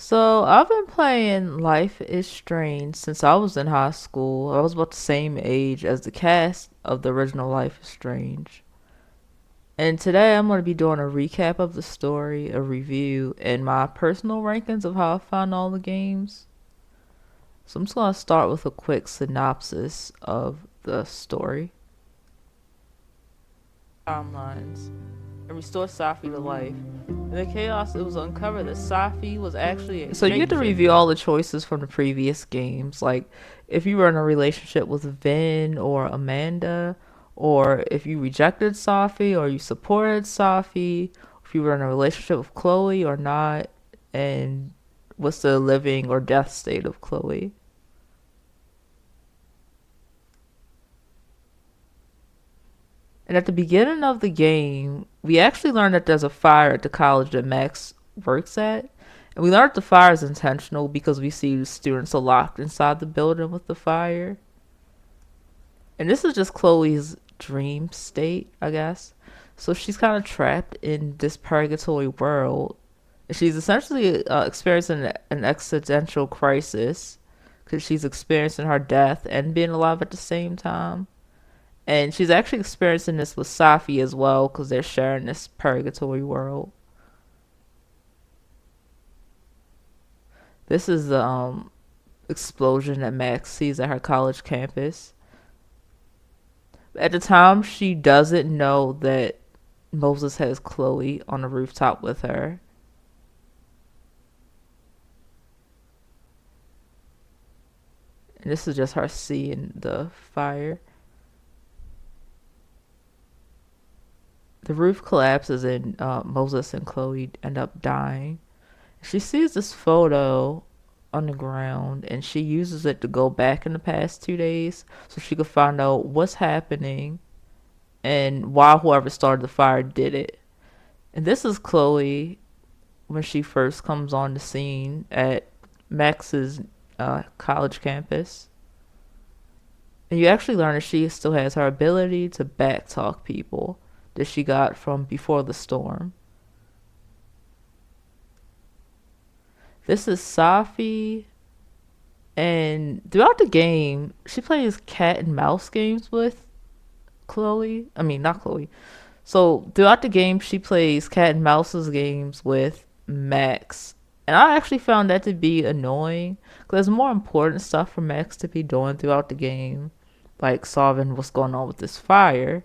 So I've been playing Life is Strange since I was in high school. I was about the same age as the cast of the original Life is Strange. And today I'm going to be doing a recap of the story, a review, and my personal rankings of how I found all the games. So I'm just going to start with a quick synopsis of the story. Timelines and restore Safi to life. In the chaos, it was uncovered that Safi was actually a so you get to review all the choices from the previous games, like if you were in a relationship with Vin or Amanda, or if you rejected Safi or you supported Safi, if you were in a relationship with Chloe or not, and what's the living or death state of Chloe. And at the beginning of the game, we actually learn that there's a fire at the college that Max works at. And we learned the fire is intentional because we see the students are locked inside the building with the fire. And this is just Chloe's dream state, I guess. So she's kind of trapped in this purgatory world. And she's essentially experiencing an existential crisis because she's experiencing her death and being alive at the same time. And she's actually experiencing this with Safi as well because they're sharing this purgatory world. This is the explosion that Max sees at her college campus. At the time, she doesn't know that Moses has Chloe on the rooftop with her. And this is just her seeing the fire. The roof collapses and Moses and Chloe end up dying. She sees this photo on the ground and she uses it to go back in the past 2 days so she could find out what's happening and why whoever started the fire did it. And this is Chloe when she first comes on the scene at Max's college campus. And you actually learn that she still has her ability to backtalk people that she got from before the storm. This is Safi, and throughout the game, she plays cat and mouse games with Chloe. I mean, not Chloe. So throughout the game, she plays cat and mouse's games with Max. And I actually found that to be annoying because there's more important stuff for Max to be doing throughout the game, like solving what's going on with this fire.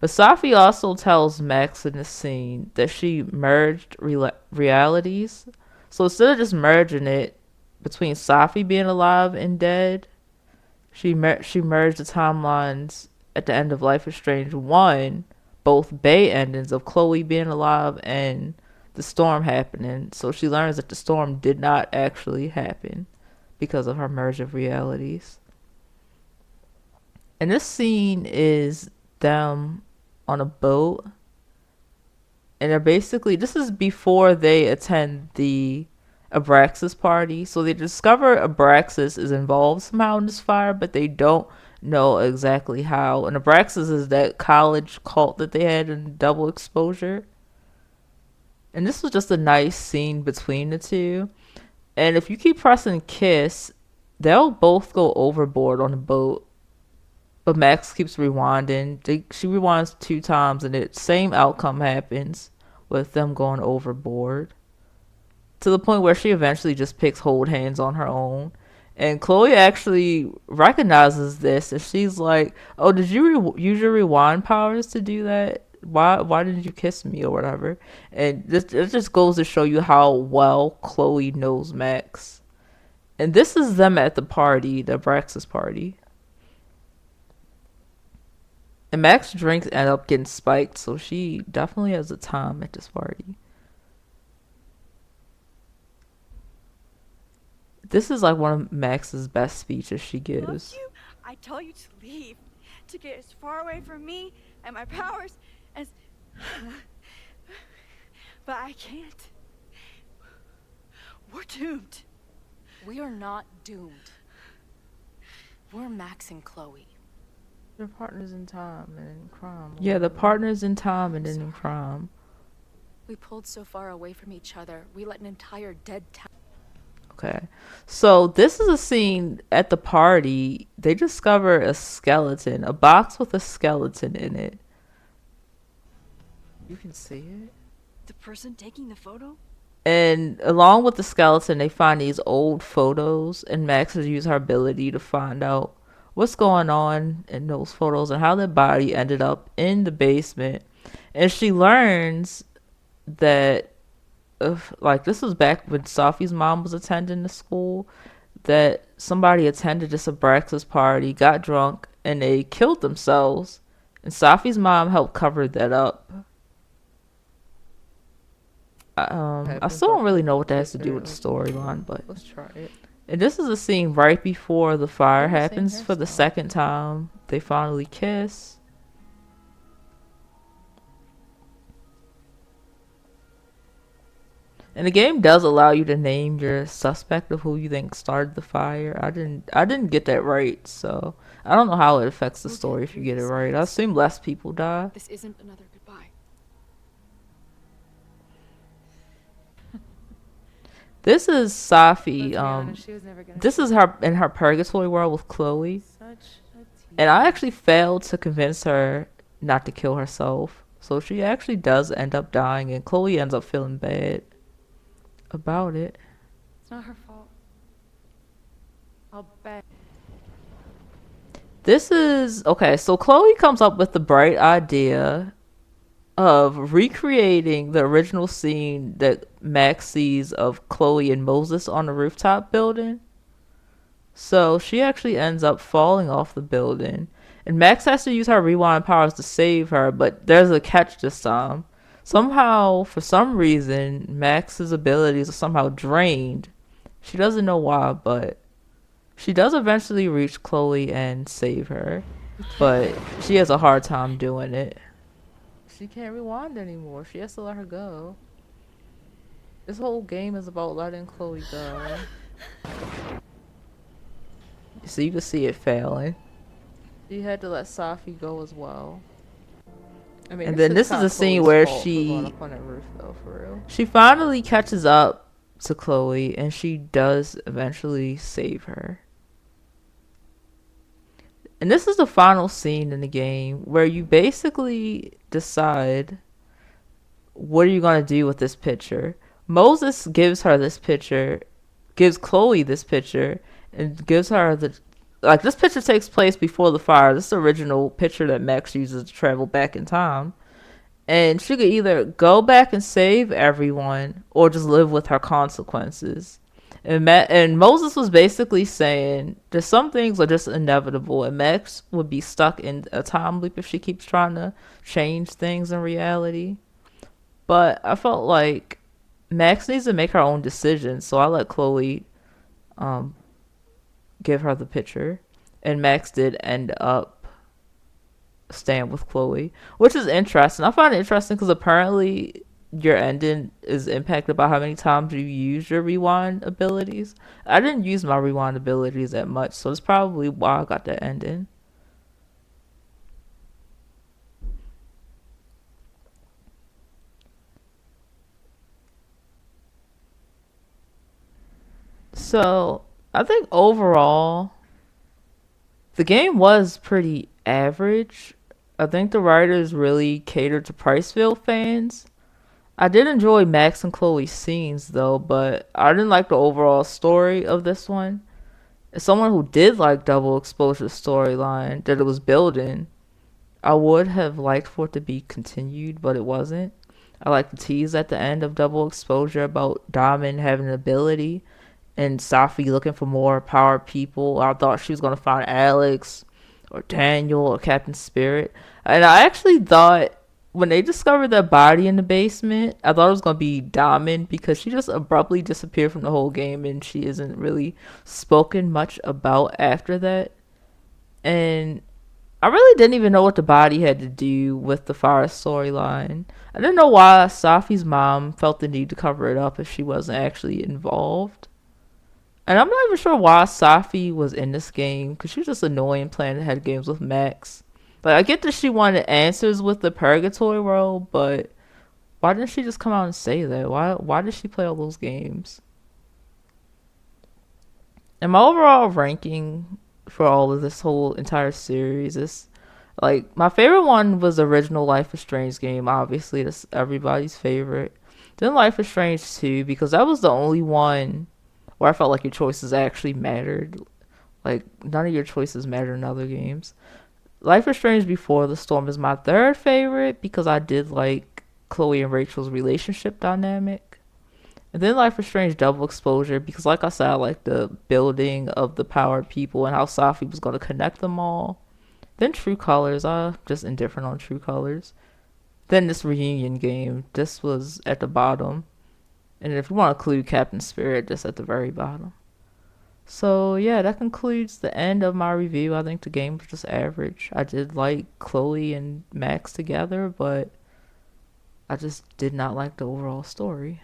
But Safi also tells Max in the scene that she merged realities. So instead of just merging it between Safi being alive and dead, she merged the timelines at the end of Life is Strange 1, both Bay endings of Chloe being alive and the storm happening. So she learns that the storm did not actually happen because of her merge of realities. And this scene is them on a boat, and they're basically, this is before they attend the Abraxas party. So they discover Abraxas is involved somehow in this fire, but they don't know exactly how. And Abraxas is that college cult that they had in Double Exposure. And this was just a nice scene between the two. And if you keep pressing kiss, they'll both go overboard on the boat. But Max keeps rewinding. She rewinds 2 times, and the same outcome happens with them going overboard. To the point where she eventually just picks hold hands on her own. And Chloe actually recognizes this, and she's like, "Oh, did you use your rewind powers to do that? Why didn't you kiss me or whatever?" And this it just goes to show you how well Chloe knows Max. And this is them at the party, the Braxis party. And Max drinks end up getting spiked, so she definitely has a time at this party. This is like one of Max's best speeches she Loved gives. you, I tell you to leave, to get as far away from me and my powers as. But I can't. We're doomed. We are not doomed. We're Max and Chloe. They're partners in time and in crime. Yeah, the partners in time and then in crime. We pulled so far away from each other, we let an entire dead town. Okay. So this is a scene at the party. They discover a skeleton, a box with a skeleton in it. You can see it. The person taking the photo? And along with the skeleton, they find these old photos, and Max has used her ability to find out what's going on in those photos and how their body ended up in the basement. And she learns that if like this was back when Sophie's mom was attending the school, that somebody attended this Abraxas party, got drunk, and they killed themselves. And Sophie's mom helped cover that up. I still don't really know what that has to do with the storyline, but Let's try it. and this is a scene right before the fire Oh, same happens for the hairstyle. second time. They finally kiss. And the game does allow you to name your suspect of who you think started the fire. I didn't get that right, so I don't know how it affects the We'll get story if you through get it this, right. I Max. assume less people die. This isn't another goodbye. This is Let's Sophie. be honest, she was never gonna This is her in her purgatory world with Chloe. such a tease. And I actually failed to convince her not to kill herself. So she actually does end up dying, and Chloe ends up feeling bad about it. It's not her fault. I'll bet. This is okay. So Chloe comes up with the bright idea of recreating the original scene that Max sees of Chloe and Moses on the rooftop building. So she actually ends up falling off the building. And Max has to use her rewind powers to save her, but there's a catch this time. Somehow, for some reason, Max's abilities are somehow drained. She doesn't know why, but she does eventually reach Chloe and save her. But she has a hard time doing it. She can't rewind anymore. She has to let her go. This whole game is about letting Chloe go. So you can see it failing. She had to let Sophie go as well. I mean, And then this is kinda a scene Chloe's where fault for she- going up on that roof, though, for real. She finally catches up to Chloe and she does eventually save her. And this is the final scene in the game where you basically decide what are you going to do with this picture. Moses gives her this picture, gives Chloe this picture, and gives her the like this picture takes place before the fire. This is the original picture that Max uses to travel back in time. And she could either go back and save everyone or just live with her consequences. And Moses was basically saying there's some things are just inevitable, and Max would be stuck in a time loop if she keeps trying to change things in reality. But I felt like Max needs to make her own decisions, so I let Chloe um, give her the picture, and Max did end up staying with Chloe, which is interesting. I find it interesting because apparently your ending is impacted by how many times you use your rewind abilities. I didn't use my rewind abilities that much, so it's probably why I got that ending. So I think overall the game was pretty average. I think the writers really catered to Priceville fans. I did enjoy Max and Chloe's scenes though, but I didn't like the overall story of this one. As someone who did like Double Exposure's storyline that it was building, I would have liked for it to be continued, but it wasn't. I like the tease at the end of Double Exposure about Diamond having an ability and Safi looking for more power people. I thought she was going to find Alex or Daniel or Captain Spirit. And I actually thought when they discovered that body in the basement, I thought it was going to be Diamond because she just abruptly disappeared from the whole game and she isn't really spoken much about after that. And I really didn't even know what the body had to do with the fire storyline. I didn't know why Safi's mom felt the need to cover it up if she wasn't actually involved. And I'm not even sure why Safi was in this game, because she was just annoying playing head games with Max. Like, I get that she wanted answers with the Purgatory world, but Why didn't she just come out and say that? Why did she play all those games? And my overall ranking for all of this whole entire series is like my favorite one was the original Life is Strange game. Obviously, that's everybody's favorite. Then Life is Strange 2 because that was the only one where I felt like your choices actually mattered. Like none of your choices matter in other games. Life is Strange Before the Storm is my third favorite because I did like Chloe and Rachel's relationship dynamic. And then Life is Strange Double Exposure because, like I said, I like the building of the powered people and how Safi was going to connect them all. Then True Colors, I'm just indifferent on True Colors. Then this reunion game, this was at the bottom. And if you want to include Captain Spirit, just at the very bottom. So yeah, that concludes the end of my review. I think the game was just average. I did like Chloe and Max together, but I just did not like the overall story.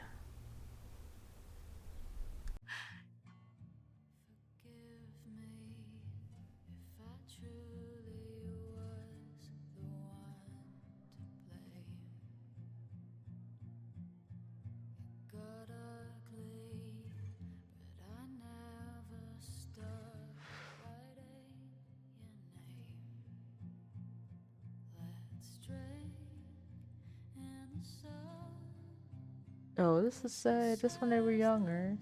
Oh, this is sad. Just when they were younger.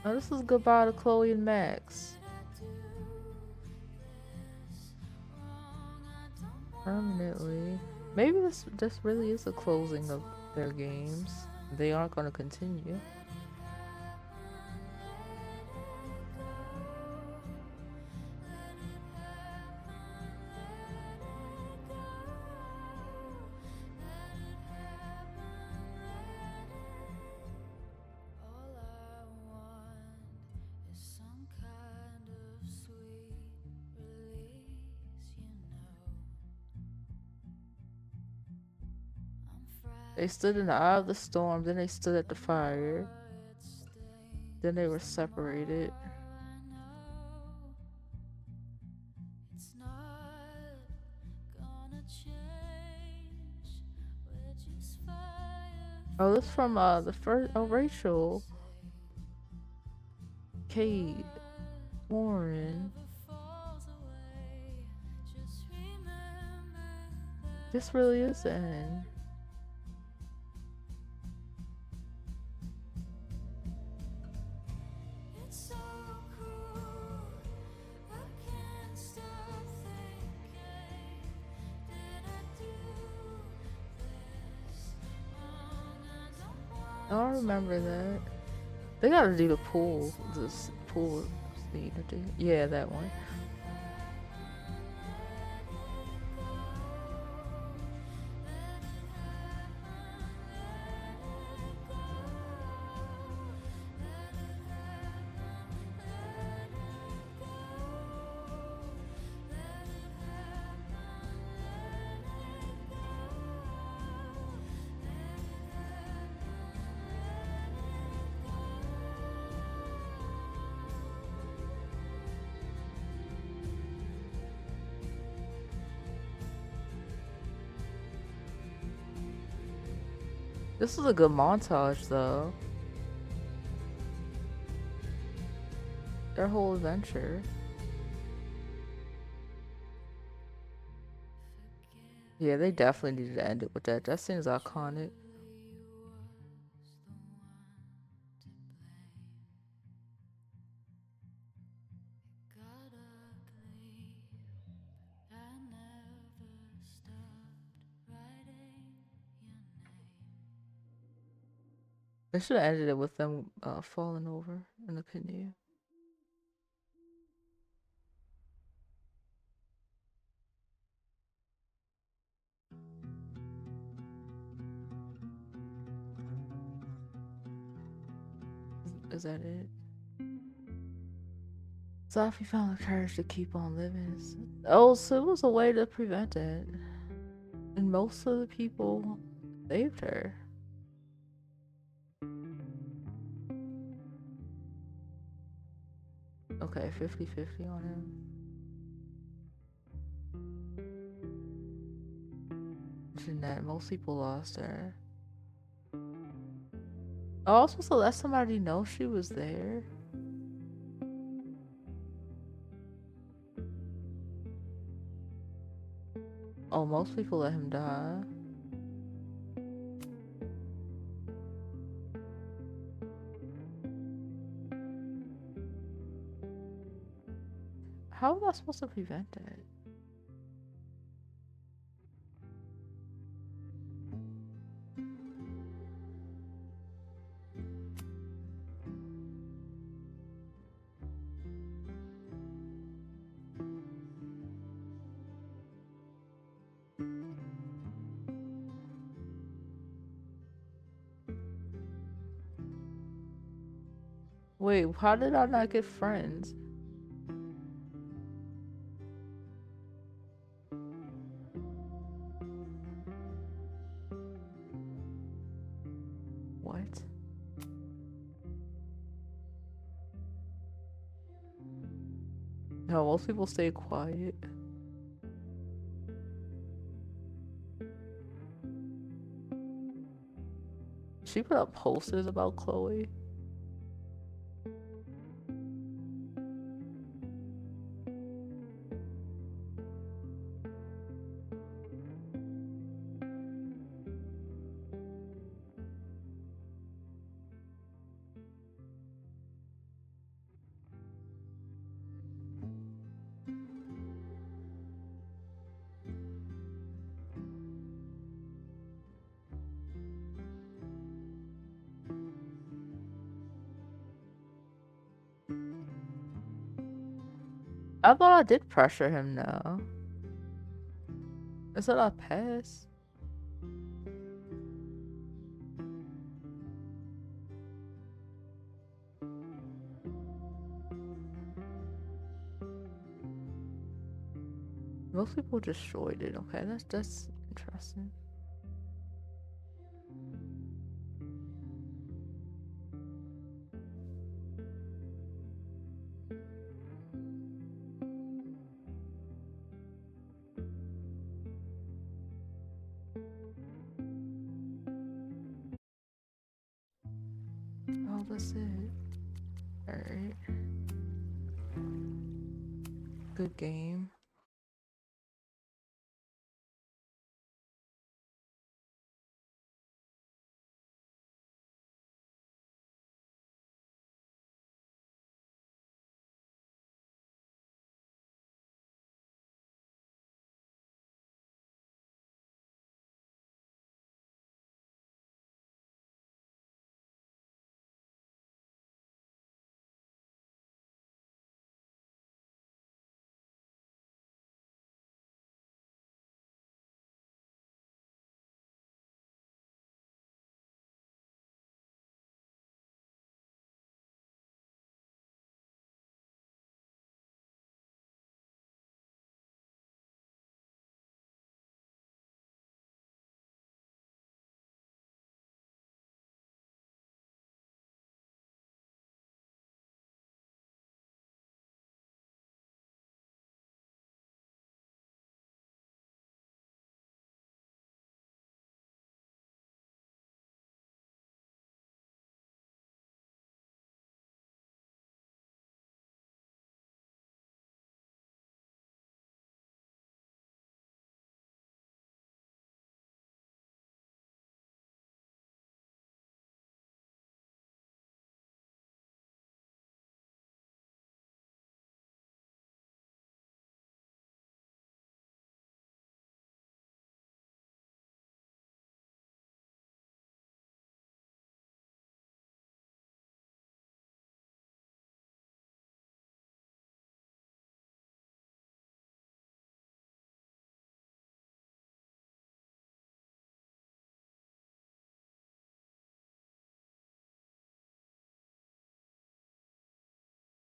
Oh, this is goodbye to Chloe and Max. Permanently. Maybe this really is a closing of their games. They aren't going to continue. They stood in the eye of the storm, then they stood at the fire. Then they were separated. Oh, this from the first Rachel, Kate, Warren. This really is the end. Oh, I remember that. They gotta do the pool. This pool scene. Yeah, that one. This is a good montage, though. Their whole adventure. Yeah, they definitely needed to end it with that. That scene is iconic. They should have ended it with them falling over in the canoe. Is that it? Sophie found the courage to keep on living. Oh, so it was a way to prevent it. And most of the people saved her. Okay, 50-50 on him. Jeanette, most people lost her. Oh, I was supposed to let somebody know she was there. Oh, most people let him die. How am I supposed to prevent it? Wait, how did I not get friends? What? No, most people stay quiet. She put up posters about Chloe. I thought I did pressure him now. I said I passed. Most people destroyed it. Okay, that's interesting. Oh, that's it. Alright. Good game.